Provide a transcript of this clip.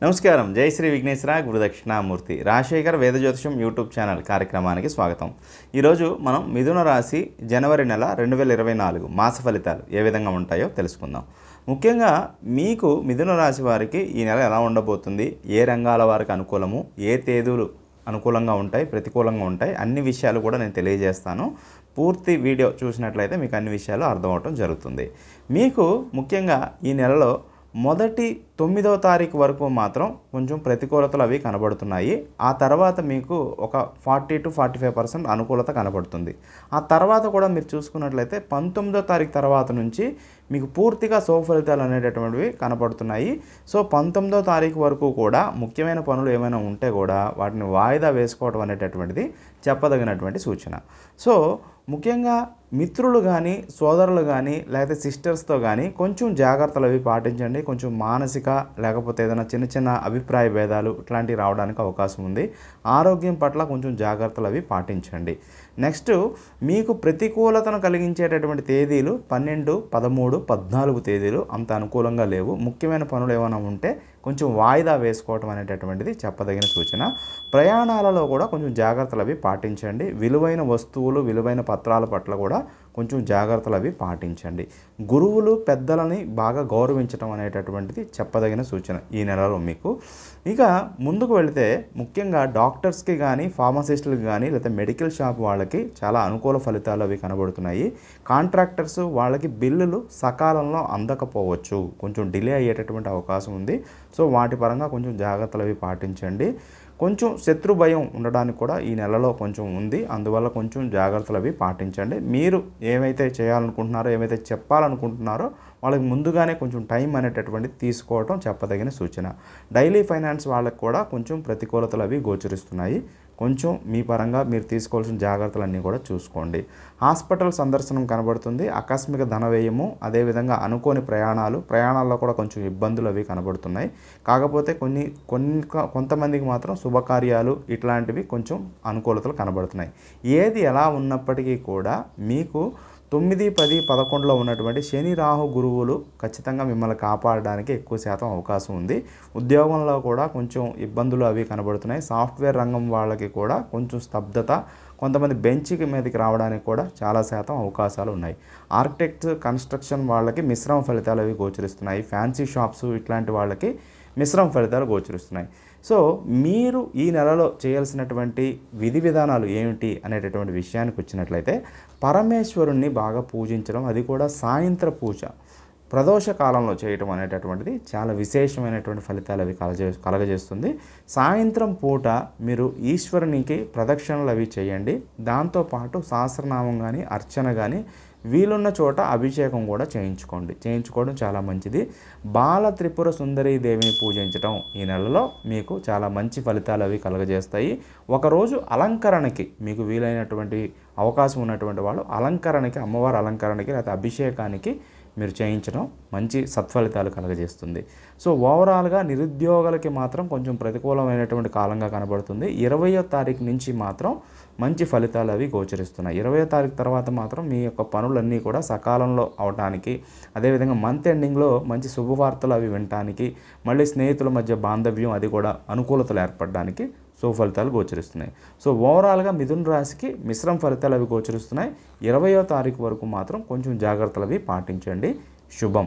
నమస్కారం. జై శ్రీ విఘ్నేశ్వర గురుదక్షిణామూర్తి రాజశేఖర్ వేద జ్యోతిషం యూట్యూబ్ ఛానల్ కార్యక్రమానికి స్వాగతం. ఈరోజు మనం మిథున రాశి జనవరి నెల 2024 మాస ఫలితాలు ఏ విధంగా ఉంటాయో తెలుసుకుందాం. ముఖ్యంగా మీకు మిథున రాశి వారికి ఈ నెల ఎలా ఉండబోతుంది, ఏ రంగాల వారికి అనుకూలము, ఏ తేదీలు అనుకూలంగా ఉంటాయి, ప్రతికూలంగా ఉంటాయి, అన్ని విషయాలు కూడా నేను తెలియజేస్తాను. పూర్తి వీడియో చూసినట్లయితే మీకు అన్ని విషయాలు అర్థమవటం జరుగుతుంది. మీకు ముఖ్యంగా ఈ నెలలో మొదటి 9వ తారీఖు వరకు మాత్రం కొంచెం ప్రతికూలతలు అవి కనబడుతున్నాయి. ఆ తర్వాత మీకు ఒక 40 to 45% అనుకూలత కనబడుతుంది. ఆ తర్వాత కూడా మీరు చూసుకున్నట్లయితే 19వ తారీఖు తర్వాత నుంచి మీకు పూర్తిగా ఫలితాలు అనేటటువంటివి కనబడుతున్నాయి. సో 19వ తారీఖు వరకు కూడా ముఖ్యమైన పనులు ఏమైనా ఉంటే కూడా వాటిని వాయిదా వేసుకోవడం అనేటటువంటిది చెప్పదగినటువంటి సూచన. సో ముఖ్యంగా మిత్రులు కానీ, సోదరులు కానీ, లేకపోతే సిస్టర్స్తో కానీ కొంచెం జాగ్రత్తలు అవి పాటించండి. కొంచెం మానసిక లేకపోతే ఏదైనా చిన్న చిన్న అభిప్రాయ భేదాలు ఇట్లాంటివి రావడానికి అవకాశం ఉంది. ఆరోగ్యం పట్ల కొంచెం జాగ్రత్తలు అవి పాటించండి. నెక్స్ట్, మీకు ప్రతికూలతను కలిగించేటటువంటి తేదీలు 12, 13, 14 తేదీలు అంత అనుకూలంగా లేవు. ముఖ్యమైన పనులు ఏమైనా ఉంటే కొంచెం వాయిదా వేసుకోవటం అనేటటువంటిది చెప్పదగిన సూచన. ప్రయాణాలలో కూడా కొంచెం జాగ్రత్తలు అవి పాటించండి. విలువైన వస్తువులు, విలువైన పత్రాల పట్ల కూడా కొంచెం జాగ్రత్తలు అవి పాటించండి. గురువులు, పెద్దలని బాగా గౌరవించడం అనేటటువంటిది చెప్పదగిన సూచన ఈ నెలలో మీకు. ఇక ముందుకు వెళితే ముఖ్యంగా డాక్టర్స్కి కానీ, ఫార్మసిస్టులకి కానీ, లేకపోతే మెడికల్ షాప్ వాళ్ళకి చాలా అనుకూల ఫలితాలు అవి కనబడుతున్నాయి. కాంట్రాక్టర్స్ వాళ్ళకి బిల్లులు సకాలంలో అందకపోవచ్చు, కొంచెం డిలే అయ్యేటటువంటి అవకాశం ఉంది. సో వాటి పరంగా కొంచెం జాగ్రత్తలు అవి పాటించండి. కొంచెం శత్రు భయం ఉండడానికి కూడా ఈ నెలలో కొంచెం ఉంది. అందువల్ల కొంచెం జాగ్రత్తలు అవి పాటించండి. మీరు ఏమైతే చేయాలనుకుంటున్నారో, ఏమైతే చెప్పాలనుకుంటున్నారో వాళ్ళకి ముందుగానే కొంచెం టైం అనేటటువంటిది తీసుకోవడం చెప్పదగిన సూచన. డైలీ ఫైనాన్స్ వాళ్ళకి కూడా కొంచెం ప్రతికూలతలు అవి గోచరిస్తున్నాయి. కొంచెం మీ పరంగా మీరు తీసుకోవాల్సిన జాగ్రత్తలన్నీ కూడా చూసుకోండి. హాస్పిటల్ సందర్శనం కనబడుతుంది. ఆకస్మిక ధన వ్యయము, అదేవిధంగా అనుకోని ప్రయాణాల్లో కూడా కొంచెం ఇబ్బందులు అవి కనబడుతున్నాయి. కాకపోతే కొంతమందికి మాత్రం శుభకార్యాలు ఇట్లాంటివి కొంచెం అనుకూలతలు కనబడుతున్నాయి. ఏది ఎలా ఉన్నప్పటికీ కూడా మీకు 9, 10, 11లో ఉన్నటువంటి శని, రాహు, గురువులు ఖచ్చితంగా మిమ్మల్ని కాపాడడానికి ఎక్కువ శాతం అవకాశం ఉంది. ఉద్యోగంలో కూడా కొంచెం ఇబ్బందులు అవి కనబడుతున్నాయి. సాఫ్ట్వేర్ రంగం వాళ్ళకి కూడా కొంచెం స్తబ్దత, కొంతమంది బెంచ్కి మీదకి రావడానికి కూడా చాలా శాతం అవకాశాలు ఉన్నాయి. ఆర్కిటెక్ట్, కన్స్ట్రక్షన్ వాళ్ళకి మిశ్రమ ఫలితాలు అవి గోచరిస్తున్నాయి. ఫ్యాన్సీ షాప్స్ ఇట్లాంటి వాళ్ళకి మిశ్రమ ఫలితాలు గోచరిస్తున్నాయి. సో మీరు ఈ నెలలో చేయాల్సినటువంటి విధి విధానాలు ఏమిటి అనేటటువంటి విషయానికి వచ్చినట్లయితే, పరమేశ్వరుణ్ణి బాగా పూజించడం, అది కూడా సాయంత్ర పూజ ప్రదోష కాలంలో చేయటం అనేటటువంటిది చాలా విశేషమైనటువంటి ఫలితాలు అవి కలగజేస్తుంది. సాయంత్రం పూట మీరు ఈశ్వరునికి ప్రదక్షిణలు అవి చేయండి. దాంతోపాటు సహస్రనామం కానీ, అర్చన కానీ, వీలున్న చోట అభిషేకం కూడా చేయించుకోవడం చాలా మంచిది. బాల త్రిపుర సుందరీ దేవిని పూజించడం ఈ నెలలో మీకు చాలా మంచి ఫలితాలు అవి కలగజేస్తాయి. ఒకరోజు అలంకరణకి మీకు వీలైనటువంటి అవకాశం ఉన్నటువంటి వాళ్ళు అలంకరణకి, అమ్మవారి అలంకరణకి లేకపోతే అభిషేకానికి మీరు చేయించడం మంచి సత్ఫలితాలు కలగజేస్తుంది. సో ఓవరాల్గా నిరుద్యోగులకి మాత్రం కొంచెం ప్రతికూలమైనటువంటి కాలంగా కనబడుతుంది. 20వ తారీఖు నుంచి మాత్రం మంచి ఫలితాలు అవి గోచరిస్తున్నాయి. 20వ తారీఖు తర్వాత మాత్రం మీ యొక్క పనులన్నీ కూడా సకాలంలో అవటానికి, అదేవిధంగా మంత్ ఎండింగ్లో మంచి శుభవార్తలు అవి వినటానికి, మళ్ళీ స్నేహితుల మధ్య బాంధవ్యం అది కూడా అనుకూలతలు ఏర్పడడానికి ఫలితాలు గోచరిస్తున్నాయి. సో ఓవరాల్గా మిథున రాశికి మిశ్రమ ఫలితాలు అవి గోచరిస్తున్నాయి. 20వ తారీఖు వరకు మాత్రం కొంచెం జాగ్రత్తలు అవి పాటించండి. శుభం.